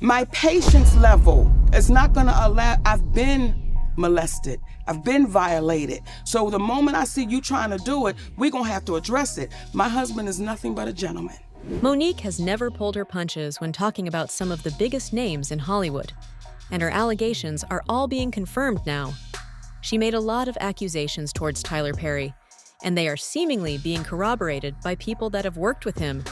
My patience level is not gonna allow, I've been molested, I've been violated. So the moment I see you trying to do it, we're gonna have to address it. My husband is nothing but a gentleman. Monique has never pulled her punches when talking about some of the biggest names in Hollywood, and her allegations are all being confirmed now. She made a lot of accusations towards Tyler Perry, and they are seemingly being corroborated by people that have worked with him.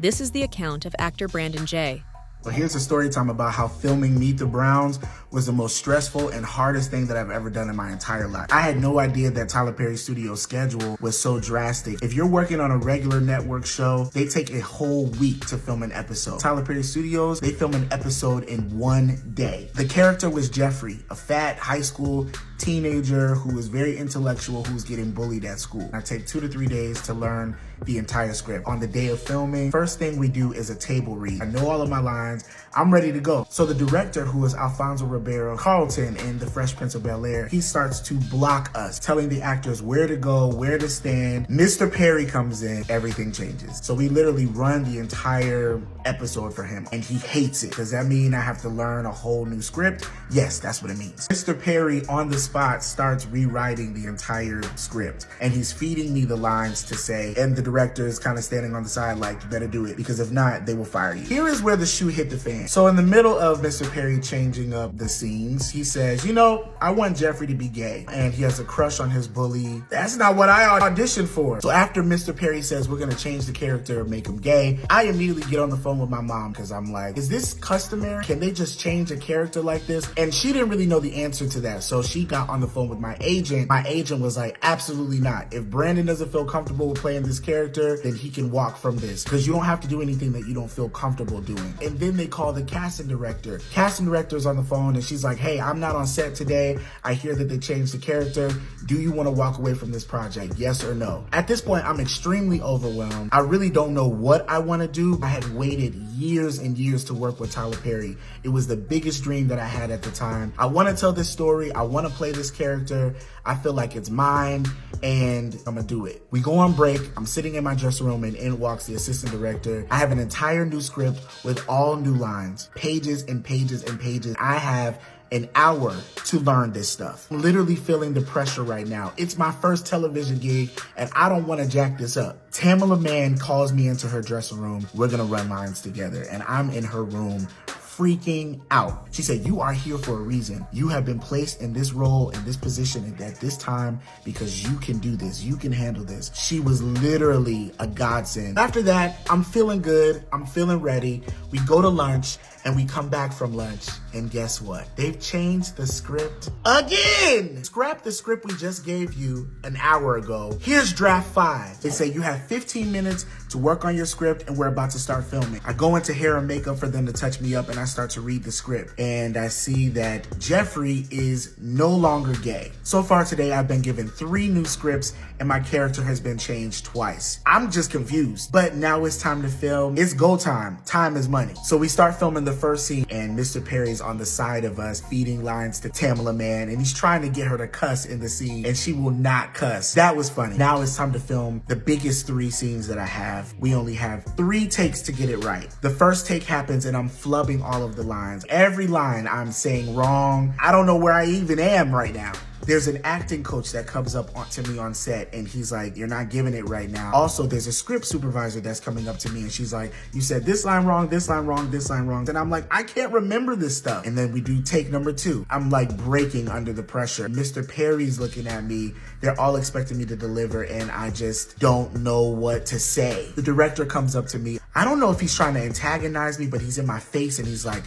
This is the account of actor Brandon J. Well, here's a story time about how filming Meet the Browns was the most stressful and hardest thing that I've ever done in my entire life. I had no idea that Tyler Perry Studios' schedule was so drastic. If you're working on a regular network show, they take a whole week to film an episode. Tyler Perry Studios, they film an episode in one day. The character was Jeffrey, a fat high school teenager who was very intellectual, who was getting bullied at school. I take 2 to 3 days to learn the entire script. On the day of filming, first thing we do is a table read. I know all of my lines. I'm ready to go. So the director, who is Alfonso Ribeiro Carlton in The Fresh Prince of Bel-Air, he starts to block us, telling the actors where to go, where to stand. Mr. Perry comes in, everything changes. So we literally run the entire episode for him, and he hates it. Does that mean I have to learn a whole new script? Yes, that's what it means. Mr. Perry on the spot starts rewriting the entire script, and he's feeding me the lines to say, and the director is kind of standing on the side like, you better do it, because if not, they will fire you. Here is where the shoe hit the fan. So in the middle of Mr. Perry changing up the scenes, he says, you know, I want Jeffrey to be gay, and he has a crush on his bully. That's not what I auditioned for. So after Mr. Perry says we're gonna change the character and make him gay, I immediately get on the phone with my mom, because I'm like, is this customary? Can they just change a character like this? And she didn't really know the answer to that. So she got on the phone with my agent. My agent was like, absolutely not. If Brandon doesn't feel comfortable with playing this character, then he can walk from this, because you don't have to do anything that you don't feel comfortable doing. And then they call the casting director. Casting director's on the phone, and she's like, hey, I'm not on set today. I hear that they changed the character. Do you want to walk away from this project? Yes or no? At this point, I'm extremely overwhelmed. I really don't know what I want to do. I had waited years and years to work with Tyler Perry. It was the biggest dream that I had at the time. I want to tell this story. I want to play this character. I feel like it's mine, and I'm gonna do it. We go on break. I'm sitting in my dressing room, and in walks the assistant director. I have an entire new script with all new lines, pages and pages and pages. I have an hour to learn this stuff. I'm literally feeling the pressure right now. It's my first television gig, and I don't want to jack this up. Tamela Mann calls me into her dressing room. We're gonna run lines together, and I'm in her room freaking out. She said, you are here for a reason. You have been placed in this role, in this position at this time, because you can do this. You can handle this. She was literally a godsend. After that, I'm feeling good. I'm feeling ready. We go to lunch, and we come back from lunch, and guess what? They've changed the script again. Scrap the script we just gave you an hour ago. Here's draft 5. They say you have 15 minutes to work on your script, and we're about to start filming. I go into hair and makeup for them to touch me up, and I start to read the script, and I see that Jeffrey is no longer gay. So far today, I've been given 3 new scripts, and my character has been changed twice. I'm just confused, but now it's time to film. It's go time. Time is money. So we start filming the first scene, and Mr. Perry's on the side of us feeding lines to Tamela Mann, and he's trying to get her to cuss in the scene, and she will not cuss. That was funny. Now it's time to film the biggest 3 scenes that I have. We only have 3 takes to get it right. The first take happens, and I'm flubbing all of the lines. Every line I'm saying wrong. I don't know where I even am right now. There's an acting coach that comes up to me on set, and he's like, you're not giving it right now. Also, there's a script supervisor that's coming up to me, and she's like, you said this line wrong, this line wrong, this line wrong. And I'm like, I can't remember this stuff. And then we do take number 2. I'm like breaking under the pressure. Mr. Perry's looking at me. They're all expecting me to deliver, and I just don't know what to say. The director comes up to me. I don't know if he's trying to antagonize me, but he's in my face, and he's like,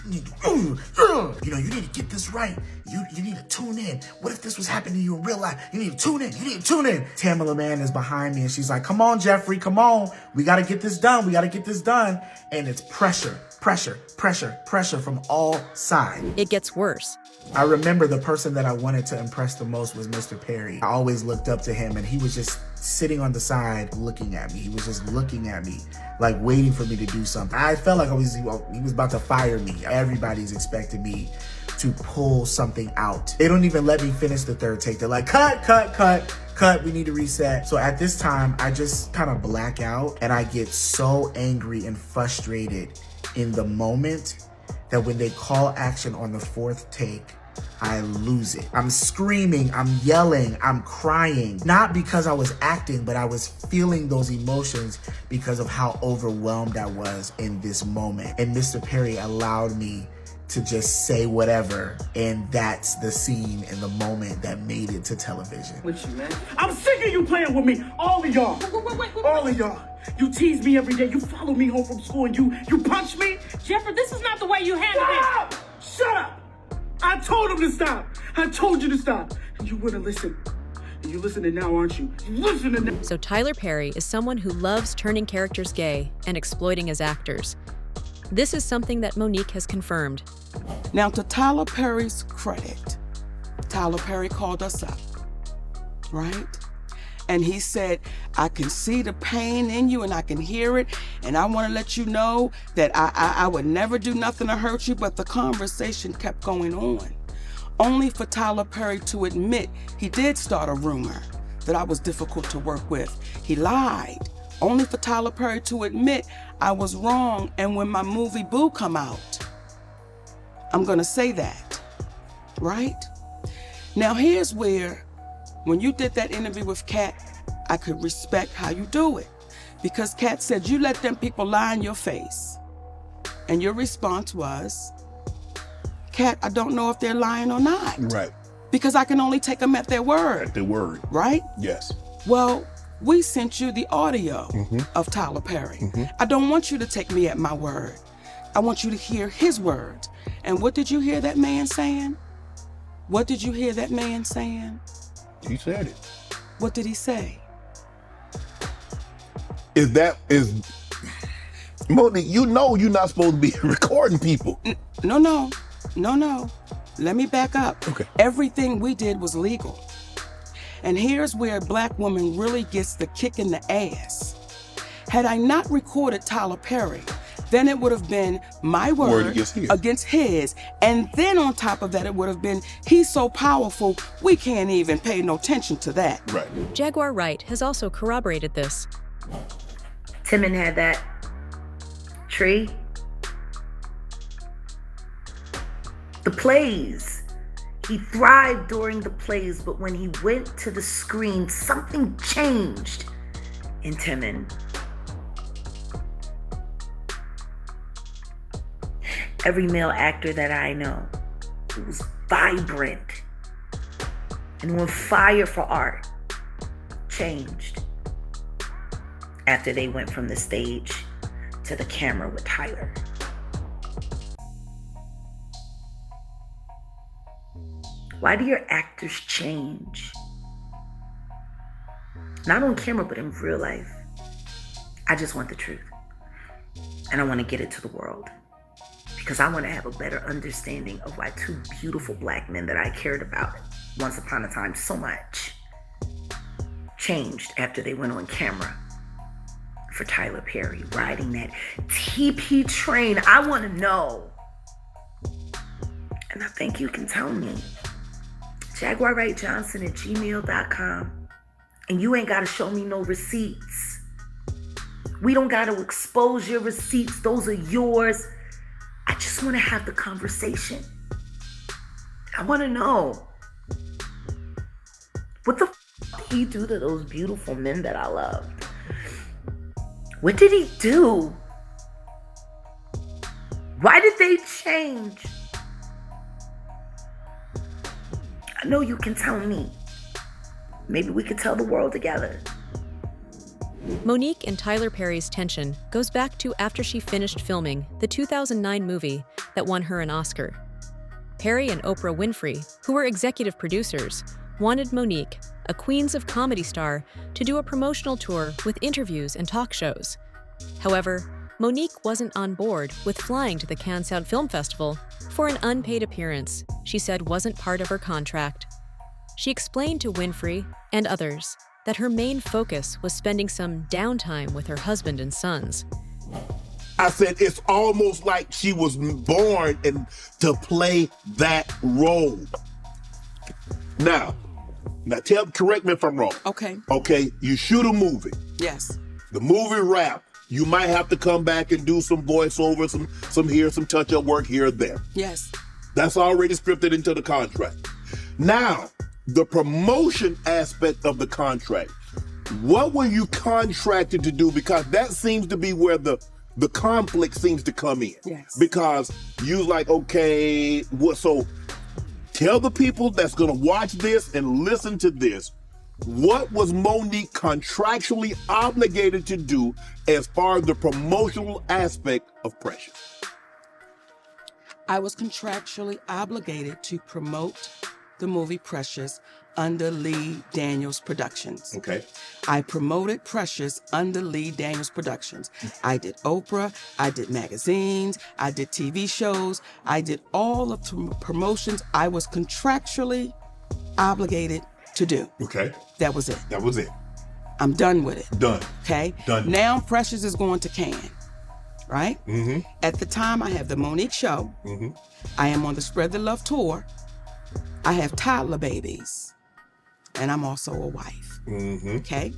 you need to get this right. You need to tune in. What if this was happening to you in real life? You need to tune in. You need to tune in. Tamela Mann is behind me, and she's like, come on, Jeffrey, come on. We got to get this done. We got to get this done. And it's pressure, pressure, pressure, pressure from all sides. It gets worse. I remember the person that I wanted to impress the most was Mr. Perry. I always looked up to him, and he was just sitting on the side looking at me. He was just looking at me, like waiting for me to do something. I felt like he was about to fire me. Everybody's expecting me to pull something out. They don't even let me finish the 3rd take. They're like, cut, we need to reset. So at this time, I just kind of black out, and I get so angry and frustrated in the moment that when they call action on the 4th take, I lose it. I'm screaming, I'm yelling, I'm crying. Not because I was acting, but I was feeling those emotions because of how overwhelmed I was in this moment. And Mr. Perry allowed me to just say whatever, and that's the scene and the moment that made it to television. With you, man. I'm sick of you playing with me, all of y'all. All of y'all. You tease me every day. You follow me home from school and you punch me. Jeffrey, this is not the way you handle it. Shut up! I told him to stop. I told you to stop. And you wouldn't listen. And you're listening now, aren't you? You're listening now. So Tyler Perry is someone who loves turning characters gay and exploiting his actors. This is something that Monique has confirmed. Now, to Tyler Perry's credit, Tyler Perry called us up, right? And he said, I can see the pain in you and I can hear it. And I want to let you know that I would never do nothing to hurt you. But the conversation kept going on. Only for Tyler Perry to admit he did start a rumor that I was difficult to work with. He lied. Only for Tyler Perry to admit I was wrong. And when my movie Boo come out, I'm going to say that, right? Now, here's where, when you did that interview with Kat, I could respect how you do it. Because Kat said, you let them people lie in your face. And your response was, Kat, I don't know if they're lying or not. Right. Because I can only take them at their word. At their word. Right? Yes. Well, we sent you the audio of Tyler Perry. I don't want you to take me at my word. I want you to hear his words. And what did you hear that man saying? What did you hear that man saying? He said it. What did he say? Monique, you know you're not supposed to be recording people. No. Let me back up. Okay. Everything we did was legal. And here's where a black woman really gets the kick in the ass. Had I not recorded Tyler Perry, then it would have been my word against his. And then on top of that, it would have been, he's so powerful, we can't even pay no attention to that. Right. Jaguar Wright has also corroborated this. Timon had that tree. The plays. He thrived during the plays, but when he went to the screen, something changed in Timon. Every male actor that I know who was vibrant and on fire for art changed after they went from the stage to the camera with Tyler. Why do your actors change? Not on camera, but in real life. I just want the truth. And I want to get it to the world. Because I want to have a better understanding of why two beautiful black men that I cared about once upon a time so much changed after they went on camera for Tyler Perry, riding that TP train. I want to know. And I think you can tell me. JaguarWrightJohnson@gmail.com. And you ain't got to show me no receipts. We don't got to expose your receipts. Those are yours. I just want to have the conversation. I want to know. What the did he do to those beautiful men that I loved? What did he do? Why did they change? I know you can tell me. Maybe we could tell the world together. Monique and Tyler Perry's tension goes back to after she finished filming the 2009 movie that won her an Oscar. Perry and Oprah Winfrey, who were executive producers, wanted Monique, a Queens of Comedy star, to do a promotional tour with interviews and talk shows. However, Monique wasn't on board with flying to the Cannes Film Festival for an unpaid appearance she said wasn't part of her contract. She explained to Winfrey and others that her main focus was spending some downtime with her husband and sons. I said it's almost like she was born to play that role. Now correct me if I'm wrong. Okay. Okay, you shoot a movie. Yes. The movie wrap, You might have to come back and do some voiceover, some touch-up work here or there. Yes. That's already scripted into the contract. Now, the promotion aspect of the contract. What were you contracted to do? Because that seems to be where the conflict seems to come in. Yes. Because you like, okay, so tell the people that's gonna watch this and listen to this, what was Monique contractually obligated to do as far as the promotional aspect of Precious? I was contractually obligated to promote the movie Precious under Lee Daniels Productions. Okay. I promoted Precious under Lee Daniels Productions. I did Oprah, I did magazines, I did TV shows, I did all of the promotions I was contractually obligated to do. Okay. That was it. That was it. I'm done with it. Done. Okay? Done. Now Precious is going to Cannes, right? Mm-hmm. At the time, I have the Monique Show. Mm-hmm. I am on the Spread the Love tour. I have toddler babies. And I'm also a wife. Mm-hmm. Okay?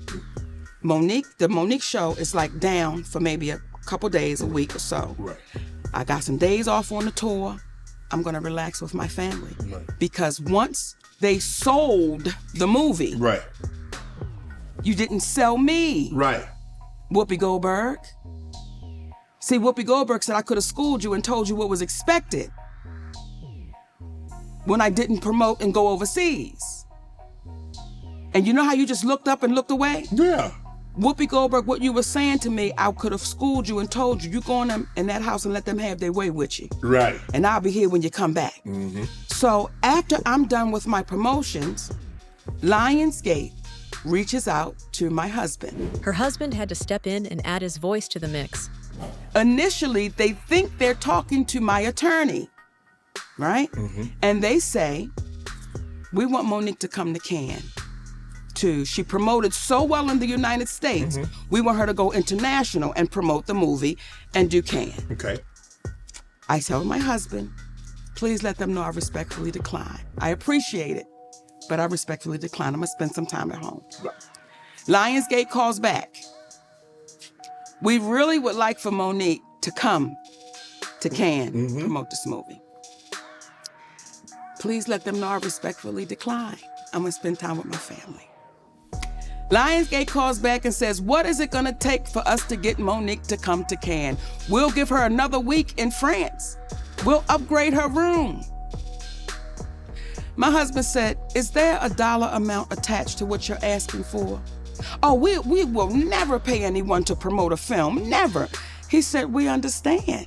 The Monique Show is like down for maybe a couple days, a week or so. Right. I got some days off on the tour. I'm gonna relax with my family. Right. Because once they sold the movie, Right. you didn't sell me. Right. Whoopi Goldberg. See, Whoopi Goldberg said I could have schooled you and told you what was expected when I didn't promote and go overseas. And you know how you just looked up and looked away? Yeah. Whoopi Goldberg, what you were saying to me, I could have schooled you and told you, you go in that house and let them have their way with you. Right. And I'll be here when you come back. Mm-hmm. So after I'm done with my promotions, Lionsgate reaches out to my husband. Her husband had to step in and add his voice to the mix. Initially, they think they're talking to my attorney, right? Mm-hmm. And they say, we want Monique to come to Cannes. She promoted so well in the United States, we want her to go international and promote the movie and do Cannes. Okay. I tell my husband, please let them know I respectfully decline. I appreciate it, but I respectfully decline. I'm gonna spend some time at home. Right. Lionsgate calls back. We really would like for Monique to come to Cannes, promote this movie. Please let them know I respectfully decline. I'm gonna spend time with my family. Lionsgate calls back and says, what is it gonna take for us to get Monique to come to Cannes? We'll give her another week in France. We'll upgrade her room. My husband said, is there a dollar amount attached to what you're asking for? Oh, we will never pay anyone to promote a film, never. He said, we understand,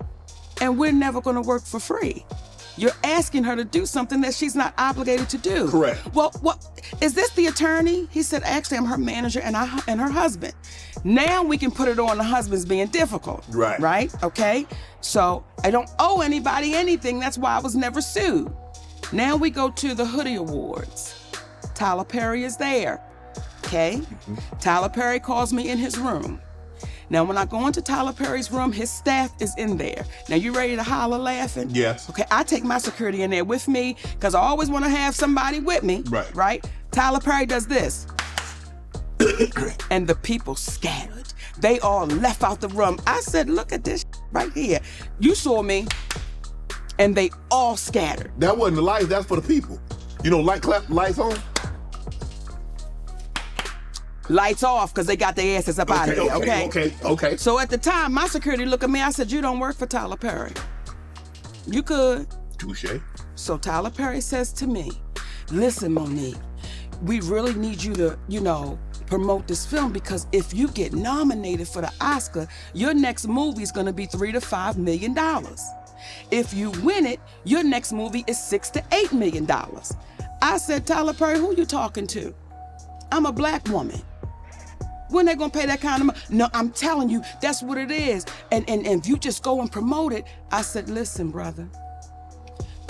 and we're never gonna work for free. You're asking her to do something that she's not obligated to do. Correct. Well, is this the attorney? He said, actually, I'm her manager and her husband. Now we can put it on the husband's being difficult. Right. Right? Okay? So I don't owe anybody anything. That's why I was never sued. Now we go to the Hoodie Awards. Tyler Perry is there. Okay? Tyler Perry calls me in his room. Now, when I go into Tyler Perry's room, his staff is in there. Now, you ready to holler laughing? Yes. Okay, I take my security in there with me because I always want to have somebody with me. Right. Right? Tyler Perry does this. And the people scattered. They all left out the room. I said, look at this right here. You saw me, and they all scattered. That wasn't the lights, that's for the people. You know, lights on? Lights off because they got their asses up out of here, Okay. So at the time, my security looked at me, I said, you don't work for Tyler Perry. You could. Touche. So Tyler Perry says to me, listen, Monique, we really need you to, promote this film because if you get nominated for the Oscar, your next movie is gonna be $3 to $5 million. If you win it, your next movie is $6 to $8 million. I said, Tyler Perry, who you talking to? I'm a black woman. When they gonna pay that kind of money? No, I'm telling you, that's what it is. And if you just go and promote it, I said, listen, brother,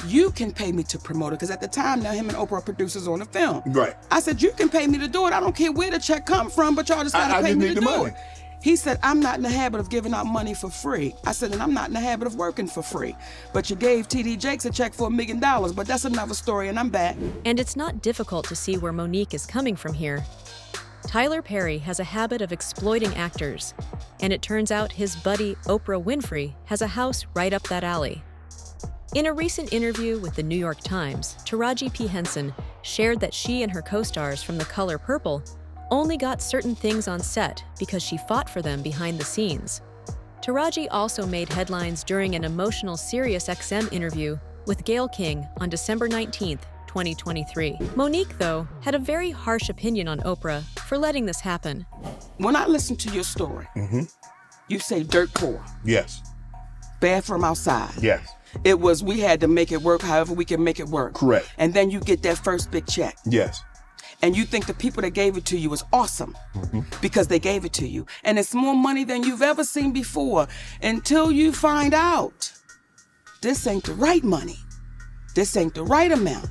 you can pay me to promote it. Because at the time, now him and Oprah are producers on the film. Right. I said, you can pay me to do it. I don't care where the check come from, but y'all just gotta pay me to do it. He said, I'm not in the habit of giving out money for free. I said, and I'm not in the habit of working for free. But you gave T.D. Jakes a check for $1 million, but that's another story, and I'm back. And it's not difficult to see where Monique is coming from here. Tyler Perry has a habit of exploiting actors, and it turns out his buddy Oprah Winfrey has a house right up that alley. In a recent interview with the New York Times, Taraji P. Henson shared that she and her co-stars from The Color Purple only got certain things on set because she fought for them behind the scenes. Taraji also made headlines during an emotional SiriusXM interview with Gayle King on December 19th, 2023. Monique, though, had a very harsh opinion on Oprah for letting this happen. When I listen to your story, you say dirt poor, Yes. bathroom outside. Yes. It was, we had to make it work however we can make it work. Correct. And then you get that first big check. Yes. And you think the people that gave it to you is awesome because they gave it to you. And it's more money than you've ever seen before until you find out this ain't the right money. This ain't the right amount.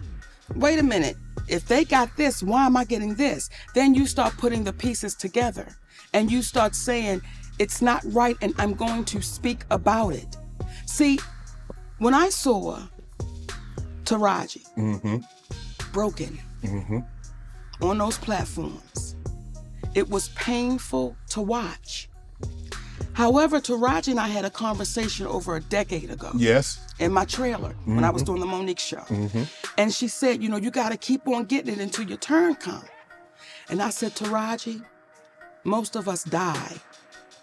Wait a minute. If they got this, why am I getting this? Then you start putting the pieces together and you start saying, it's not right and I'm going to speak about it. See, when I saw Taraji broken on those platforms, it was painful to watch. However, Taraji and I had a conversation over a decade ago. Yes. In my trailer when I was doing the Monique show. And she said, you know, you got to keep on getting it until your turn comes. And I said, Taraji, most of us die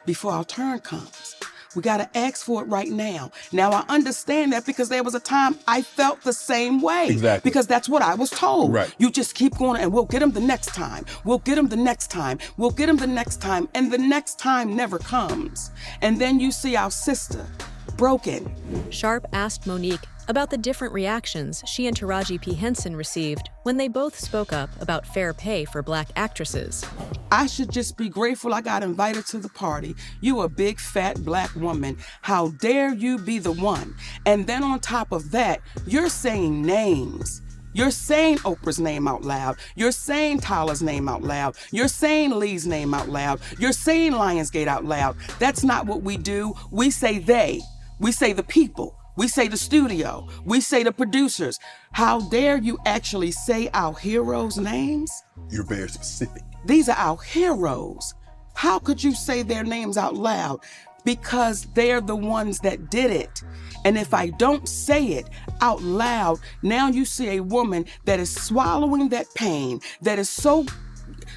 before our turn comes. We got to ask for it right now. Now, I understand that because there was a time I felt the same way. Exactly. Because that's what I was told. Right. You just keep going and we'll get him the next time. We'll get him the next time. We'll get him the next time. And the next time never comes. And then you see our sister broken. Sharp asked Monique about the different reactions she and Taraji P. Henson received when they both spoke up about fair pay for Black actresses. I should just be grateful I got invited to the party. You a big, fat Black woman. How dare you be the one? And then on top of that, you're saying names. You're saying Oprah's name out loud. You're saying Tyler's name out loud. You're saying Lee's name out loud. You're saying Lionsgate out loud. That's not what we do. We say they. We say the people. We say the studio. We say the producers. How dare you actually say our heroes' names? You're very specific. These are our heroes. How could you say their names out loud? Because they're the ones that did it. And if I don't say it out loud, now you see a woman that is swallowing that pain, that is so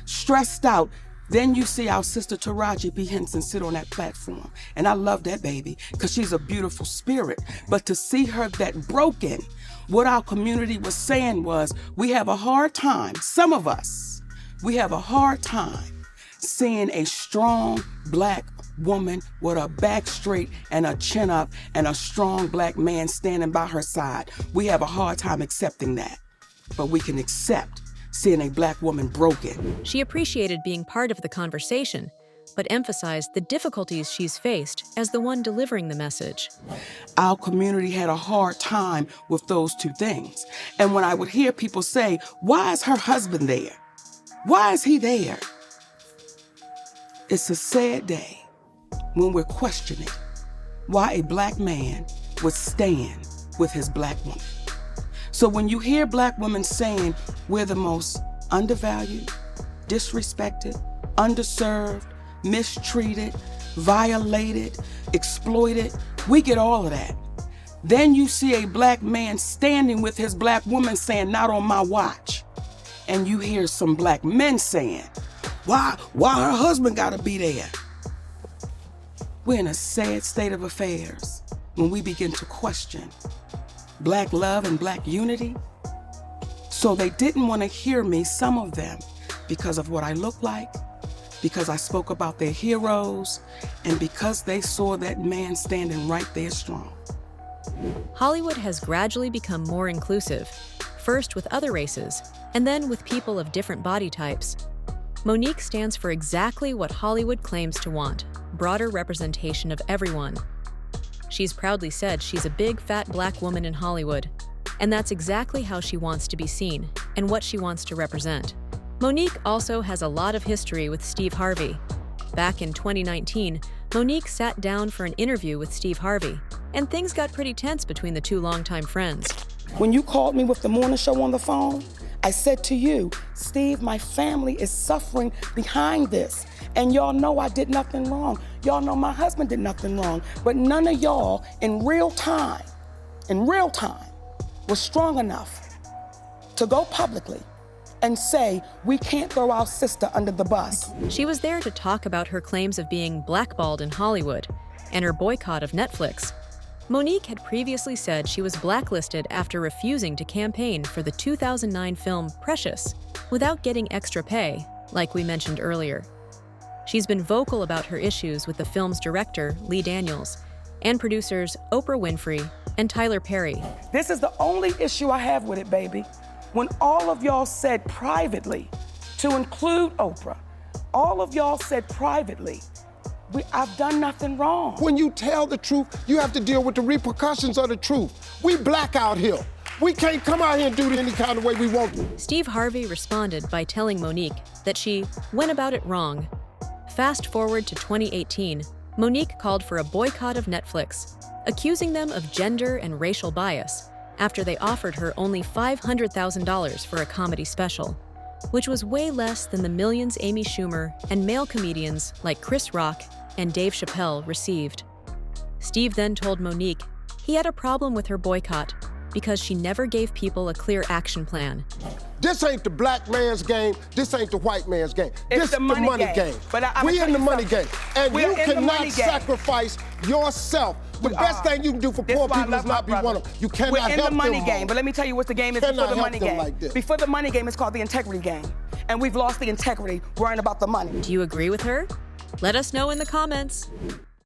stressed out. Then you see our sister Taraji P. Henson sit on that platform. And I love that baby because she's a beautiful spirit. But to see her that broken, what our community was saying was, we have a hard time, some of us, we have a hard time seeing a strong Black woman with her back straight and her chin up and a strong Black man standing by her side. We have a hard time accepting that, but we can accept seeing a Black woman broken. She appreciated being part of the conversation, but emphasized the difficulties she's faced as the one delivering the message. Our community had a hard time with those two things. And when I would hear people say, why is her husband there? Why is he there? It's a sad day when we're questioning why a Black man would stand with his Black woman. So when you hear Black women saying we're the most undervalued, disrespected, underserved, mistreated, violated, exploited, we get all of that. Then you see a Black man standing with his Black woman saying, not on my watch. And you hear some Black men saying, why her husband gotta be there? We're in a sad state of affairs when we begin to question Black love and Black unity. So they didn't want to hear me, some of them, because of what I look like, because I spoke about their heroes, and because they saw that man standing right there strong. Hollywood has gradually become more inclusive, first with other races, and then with people of different body types. Monique stands for exactly what Hollywood claims to want: broader representation of everyone. She's proudly said she's a big, fat Black woman in Hollywood, and that's exactly how she wants to be seen and what she wants to represent. Monique also has a lot of history with Steve Harvey. Back in 2019, Monique sat down for an interview with Steve Harvey, and things got pretty tense between the two longtime friends. When you called me with the morning show on the phone, I said to you, Steve, my family is suffering behind this. And y'all know I did nothing wrong. Y'all know my husband did nothing wrong. But none of y'all in real time, was strong enough to go publicly and say, we can't throw our sister under the bus. She was there to talk about her claims of being blackballed in Hollywood and her boycott of Netflix. Monique had previously said she was blacklisted after refusing to campaign for the 2009 film Precious without getting extra pay, like we mentioned earlier. She's been vocal about her issues with the film's director, Lee Daniels, and producers Oprah Winfrey and Tyler Perry. This is the only issue I have with it, baby. When all of y'all said privately, to include Oprah, all of y'all said privately, I've done nothing wrong. When you tell the truth, you have to deal with the repercussions of the truth. We black out here. We can't come out here and do it any kind of way we want to. Steve Harvey responded by telling Monique that she went about it wrong. Fast forward to 2018, Monique called for a boycott of Netflix, accusing them of gender and racial bias after they offered her only $500,000 for a comedy special, which was way less than the millions Amy Schumer and male comedians like Chris Rock and Dave Chappelle received. Steve then told Monique he had a problem with her boycott because she never gave people a clear action plan. This ain't the black man's game. This ain't the white man's game. It's this the money game. But we in the money game. And We're you in the cannot money game. sacrifice yourself. The best thing you can do for poor people is not be one of them. You cannot help them. We're in the money game, but let me tell you what the game is before the money game. Like this. Before the money game, it's called the integrity game. And we've lost the integrity worrying about the money. Do you agree with her? Let us know in the comments.